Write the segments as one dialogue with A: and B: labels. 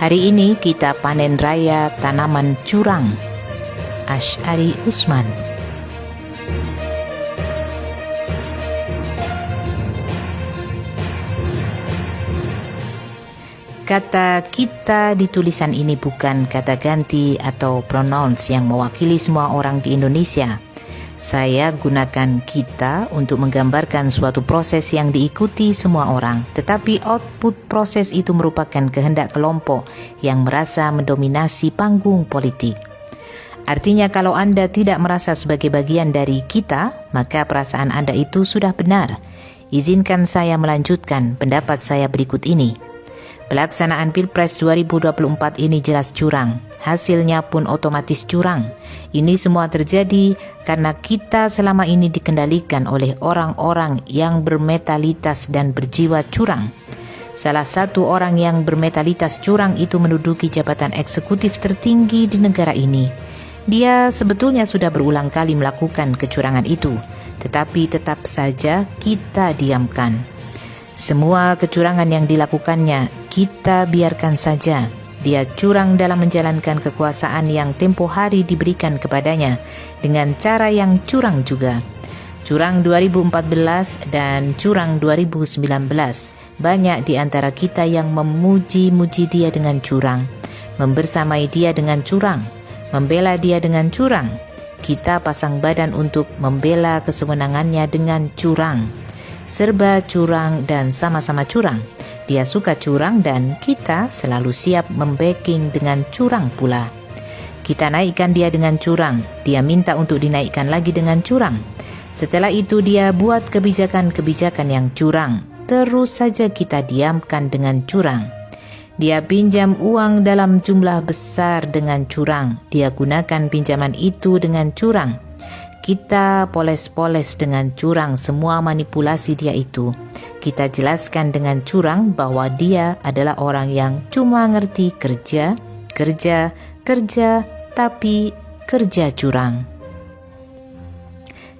A: Hari ini kita panen raya tanaman curang. Asy'ari Usman. Kata kita di tulisan ini bukan kata ganti atau pronouns yang mewakili semua orang di Indonesia. Saya gunakan kita untuk menggambarkan suatu proses yang diikuti semua orang, tetapi output proses itu merupakan kehendak kelompok yang merasa mendominasi panggung politik. Artinya kalau Anda tidak merasa sebagai bagian dari kita, maka perasaan Anda itu sudah benar. Izinkan saya melanjutkan pendapat saya berikut ini. Pelaksanaan Pilpres 2024 ini jelas curang. Hasilnya pun otomatis curang. Ini semua terjadi karena kita selama ini dikendalikan oleh orang-orang yang bermetalitas dan berjiwa curang. Salah satu orang yang bermetalitas curang itu menduduki jabatan eksekutif tertinggi di negara ini. Dia sebetulnya sudah berulang kali melakukan kecurangan itu, tetapi tetap saja kita diamkan. Semua kecurangan yang dilakukannya, kita biarkan saja. Dia curang dalam menjalankan kekuasaan yang tempo hari diberikan kepadanya dengan cara yang curang juga. Curang 2014 dan curang 2019. Banyak di antara kita yang memuji-muji dia dengan curang, membersamai dia dengan curang, membela dia dengan curang. Kita pasang badan untuk membela kesewenangannya dengan curang. Serba curang dan sama-sama curang. Dia suka curang dan kita selalu siap membacking dengan curang pula. Kita naikkan dia dengan curang, dia minta untuk dinaikkan lagi dengan curang. Setelah itu dia buat kebijakan-kebijakan yang curang, terus saja kita diamkan dengan curang. Dia pinjam uang dalam jumlah besar dengan curang, dia gunakan pinjaman itu dengan curang. Kita poles-poles dengan curang semua manipulasi dia itu. Kita jelaskan dengan curang bahwa dia adalah orang yang cuma ngerti kerja, tapi kerja curang.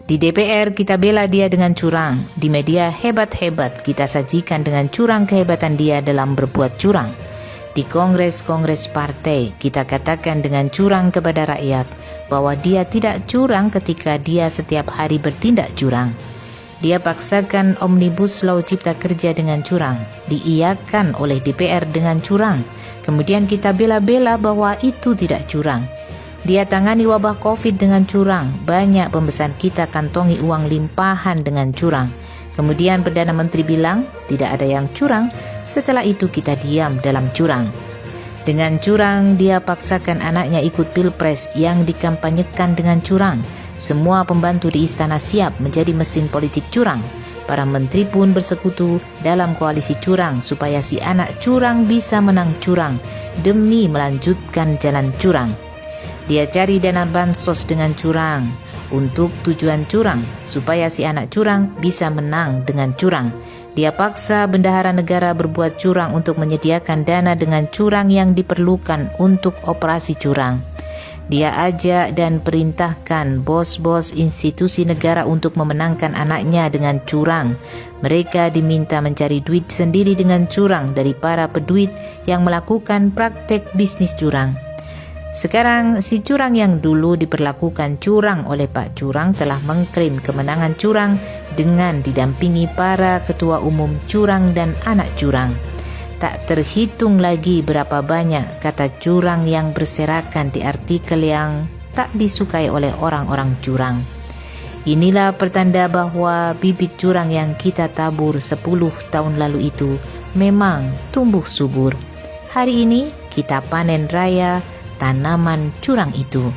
A: Di DPR kita bela dia dengan curang. Di media hebat-hebat kita sajikan dengan curang kehebatan dia dalam berbuat curang. Di kongres-kongres partai kita katakan dengan curang kepada rakyat bahwa dia tidak curang ketika dia setiap hari bertindak curang. Dia paksakan Omnibus Law Cipta Kerja dengan curang, diiyakan oleh DPR dengan curang. Kemudian kita bela-bela bahwa itu tidak curang. Dia tangani wabah Covid dengan curang. Banyak pembesan kita kantongi uang limpahan dengan curang. Kemudian Perdana Menteri bilang tidak ada yang curang. Setelah itu kita diam dalam curang. Dengan curang dia paksakan anaknya ikut Pilpres yang dikampanyekan dengan curang. Semua pembantu di istana siap menjadi mesin politik curang. Para menteri pun bersekutu dalam koalisi curang supaya si anak curang bisa menang curang demi melanjutkan jalan curang. Dia cari dana bansos dengan curang untuk tujuan curang supaya si anak curang bisa menang dengan curang. Dia paksa bendahara negara berbuat curang untuk menyediakan dana dengan curang yang diperlukan untuk operasi curang. Dia ajak dan perintahkan bos-bos institusi negara untuk memenangkan anaknya dengan curang. Mereka diminta mencari duit sendiri dengan curang dari para peduit yang melakukan praktek bisnis curang. Sekarang si curang yang dulu diperlakukan curang oleh Pak Curang telah mengklaim kemenangan curang dengan didampingi para ketua umum curang dan anak curang. Tak terhitung lagi berapa banyak kata curang yang berserakan di artikel yang tak disukai oleh orang-orang curang. Inilah pertanda bahwa bibit curang yang kita tabur 10 tahun lalu itu memang tumbuh subur. Hari ini kita panen raya tanaman curang itu.